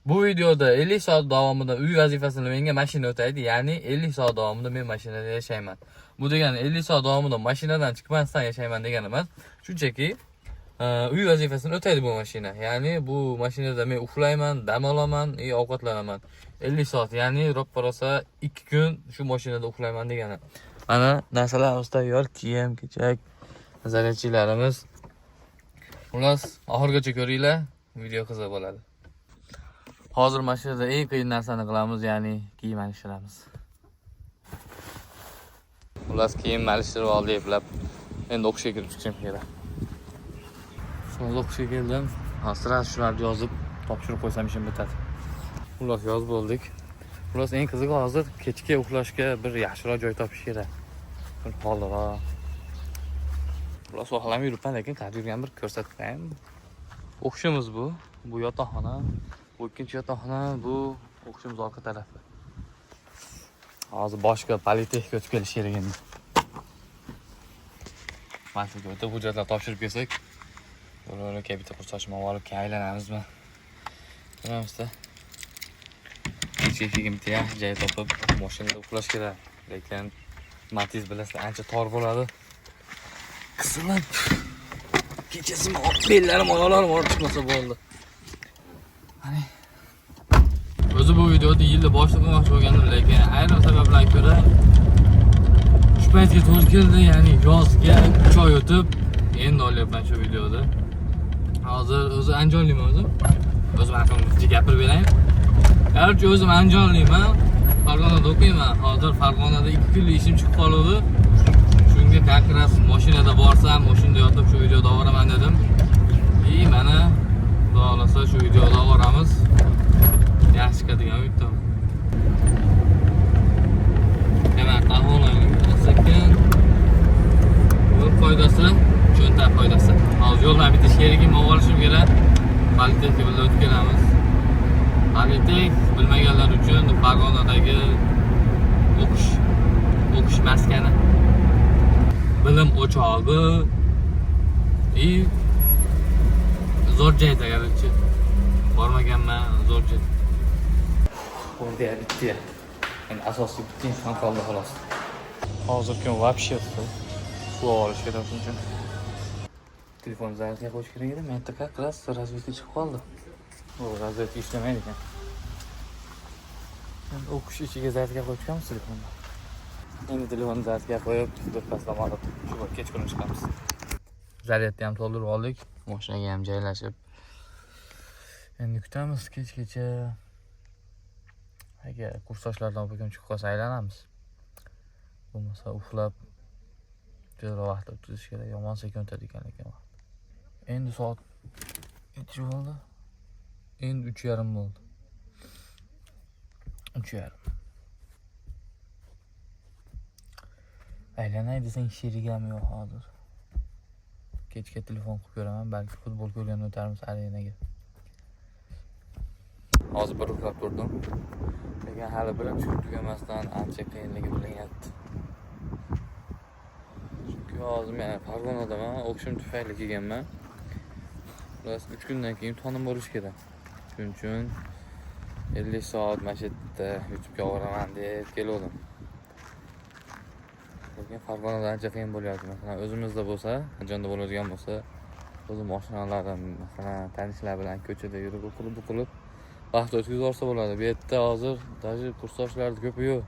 Bu videoda 50 soat davomida uy vazifasini menga mashina o'taydi, ya'ni 50 soat davomida men mashinada yashayman. Bu degani 50 soat davomida mashinadan chiqmasdan yashayman degani emas. Shunchaki uy vazifasini o'taydi bu mashina. Ya'ni bu mashinada men uxlayman, dam olaman, ovqatlanaman. 50 soat, ya'ni ro'paraso 2 kun shu mashinada uxlayman degani. Mana narsalarimiz tayyor, kiyim-kechak, zaryadchilarimiz. Xullas, oxirgacha ko'ringlar, video qiziq bo'ladi. Hozir mashinada eng qiyin narsani qilamiz, ya'ni kiyim alishtiramiz. Xullas, kiyim alishtirib oldik eplab. Endi o'qishga kirib chiqishim kerak. Hozir o'qishga keldim. Hozir shularni yozib, topshirib qo'ysam ishim bitadi. Xullas, yozib bo'ldik. Xullas, eng qizig'i hozir kechga uxlashga bir yaxshiroq joy topish kerak. Bir holiroq. Xullas, xohlamay yuribman, lekin qadriyam bir ko'rsatib qo'yayim. O'qishimiz bu. Bu yotoqxona. Bu ikkinchi yotoqxona, bu o'qishimiz orqa tarafi. Hozir boshqa politexnika o'tib kelish kerak endi. Mantiqga o'tib hujjatlar topshirib kelsak, bo'lar bitta kursashma olib aylanamizmi? Ko'ramizda. Kechga bitta yaxshi joy topib, mashinada uxlash kerak. Lekin Matiz bilasizlar, ancha tor bo'ladi. Qisilib. Kechasi bellarim, oyoqlarim og'rib chiqmasa bo'ldi. O'zi bu videoda yilni boshida qilmoqchi bo'lgandim, lekin ayrim sabablarga ko'ra shu paytga to'g'ri keldi, ya'ni yozga 3 oy o'tib endi olyapman shu videoda. Hozir o'zi Andijonliman o'zim. O'zim haqimda gapirib berayin. Garchi o'zim Andijonliman, Farg'onada o'qiyman. Hozir Farg'onada 2 kunlik ishim chiqib qoldi. Shunga qaqras mashinada borsam, mashinada yotib shu videoda ovoraman dedim. Mana xudo xolasa shu videoda ovoramiz. Yaxshi chiqadigan uydim. Demak, qahvalaylik sekin. Yo'l foydasi, cho'ntak foydasi. Hozir yo'ldan bitish kerakim, olishim kerak. Politexnika bilan o'tib kelamiz. Politexnika bilmaganlar uchun Farg'onadagi o'qish maskani. Bilim o'chog'i. Zo'r joyda garchi. Bormaganman, zo'r joy. Orada bitti. Yani asosiy bitti inson qoldi xolos. Hozir kun вообще suv olish kerak uchun. Telefon zaryadga qo'yish kerak edi. Men taka qilas razvedka chiqib qoldi. Bu razvedka ishlamaydi ekan. Endi o'qish ichiga zaryadga qo'yishganmiz telefonni. Endi telefonni zaryadga qo'yib, birpasdan olib, shu kechqurun chiqamiz. Zaryadni ham to'ldirib oldik. Mashinaga ham joylashib. Endi kutamiz kechgacha. Agar kursdoshlardan bugun chiqib qolsa aylanamiz. Bo'lmasa uxlab juda vaqt o'tkazish kerak. Yomon sekin o'tadi ekan lekin vaqt. Endi soat necha bo'ldi? Endi 3:30 bo'ldi. 3:30. Aylanay desang sherigam yo'q hozir. Kechga telefon qilib ko'raman, balki futbol ko'rganda o'tarmiz arenaga. Hozir bir uxlab turdim. Lekin hali birinchi kun tugamasdan ancha qiyinligi bilinyapti. Chunki hozir men Farg'onadaman, o'qishim tufayli kelganman. Biz 3 kundan keyin imtihon bo'lish kerak. Shuning uchun 50 soat mashinada YouTube'ga boraman deb keldim. Lekin Farg'onada ancha qiyin bo'lyapti. Masalan, o'zimizda bo'lsa, Andijonda bo'ladigan bo'lsa, o'zim mashinalarim, masalan, tanishlar bilan ko'chada yurib o'qilib vaqt o'tkazib olsa bo'ladi. Bu yerda hozir даже kursdoshlarning ko'pi yo'q.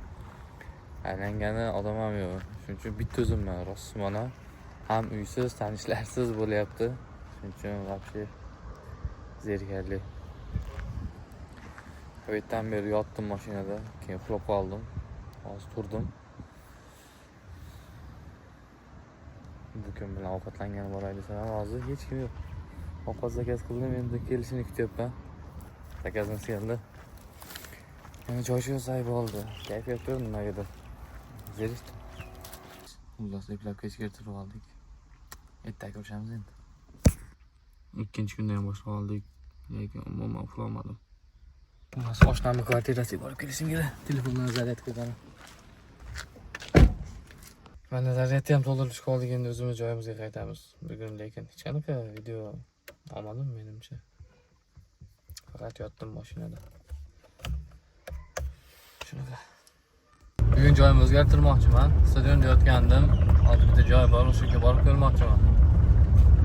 Aylangani odam ham yo'q. Shuning uchun bitta o'zimman, rostmana ham uysiz, tanishlarsiz bo'lyapti. Shuning uchun вообще zerikarli. Bu yerdan beri yotdim mashinada, keyin uxlab qoldim. Hozir turdim. Bu kun bilan ovqatlangan bo'lay desam, hozir hech kim yo'q. Ovqat zakaz qildim, endi kelishini kutyapman. Zakazimiz keldi. Endi joycha yo'say bo'ldi. Kayfiyat ko'rdim nimagadir. Zerikdim. Xullas, eplab kechga turib oldik. Ertaga ko'rishamiz endi. Ikkinchi kunda ham boshlab oldik. Lekin umuman uxlamadim. Xullas, oshnamning kvartirasiga borib kelishim kerak. Telefondan zaryad qildim. Mana zaryadni ham to'ldirib qoldik, endi o'zimiz joyimizga qaytamiz. Bugun lekin hech qanaqa video olmadim menimcha. Faqat yotdim mashinada. Shunaqa. Bugun joyimni o'zgartirmoqchiman. Stadionda yotgandim. Hozir bitta joy bor, o'sha yerga borib ko'rmoqchiman.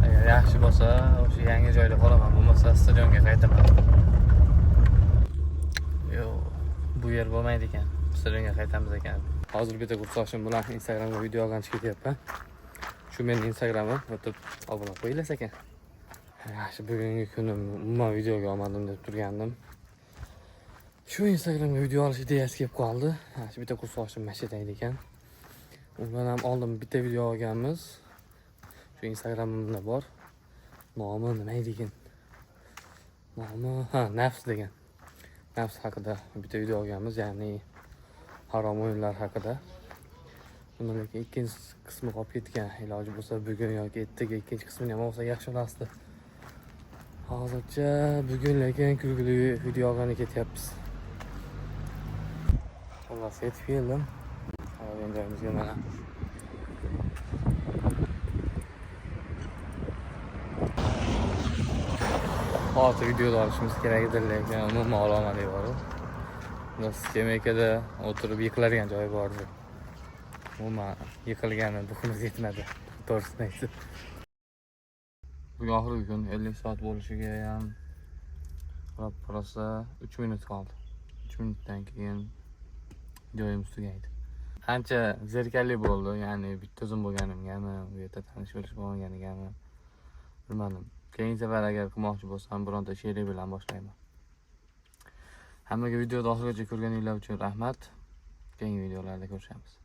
Agar yaxshi bo'lsa, o'sha yangi joyda qolaman, bo'lmasa stadionga qaytaman. Yo'q, bu yer bo'lmaydi ekan. Stadionga qaytamiz ekan. Hozir bitta kursoshim bilan Instagramga video olgancha ketyapman. Shu mening Instagramim, o'tib obuna qo'yilsa ekan. Yaxshi, bugungi kunim umuman videoga olmadim deb turgandim. Shu Instagramga video olish ideyasi kelib qoldi. Shu bitta kursoshim mashina ekan. Undan ham oldin bitta video olganmiz. Shu Instagramimda bor. Nomi nima ekan? Nomi Nafs degan. Nafs haqida bitta video olganmiz, ya'ni harom o'yinlar haqida. Bundan ikkinchi qismi qolib ketgan. Iloji bo'lsa bugun yoki ertaga ikkinchi qismini ham olsa yaxshi bo'lardi. Hozircha bugun lekin kulgili video olgani ketyapmiz. Xullas yetib keldim. Qolgan joyimizga mana. Hozir videoda olishimiz kerak edi, lekin umuman ololmadik bor. Biz Jamaykada o'tirib yiqiladigan joy bor edi. Umuman yiqilgani duximiz yetmadi. To'g'risini aytsa. Bugun oxirgi kun 50 soat bo'lishiga ham rosa 3 minut qoldi. 3 minutdan keyin joyimiz tugaydi. Ancha zerikarli bo'ldi, ya'ni bitta zum bo'lganimgami, bu yerda tanish bo'lish bo'lganigami bilmadim. Keyingi safar agar qilmoqchi bo'lsam, bironta sherik bilan boshlayman. Hammaga videoni oxirigacha ko'rganinglar uchun rahmat. Keyingi videolarda ko'rishamiz.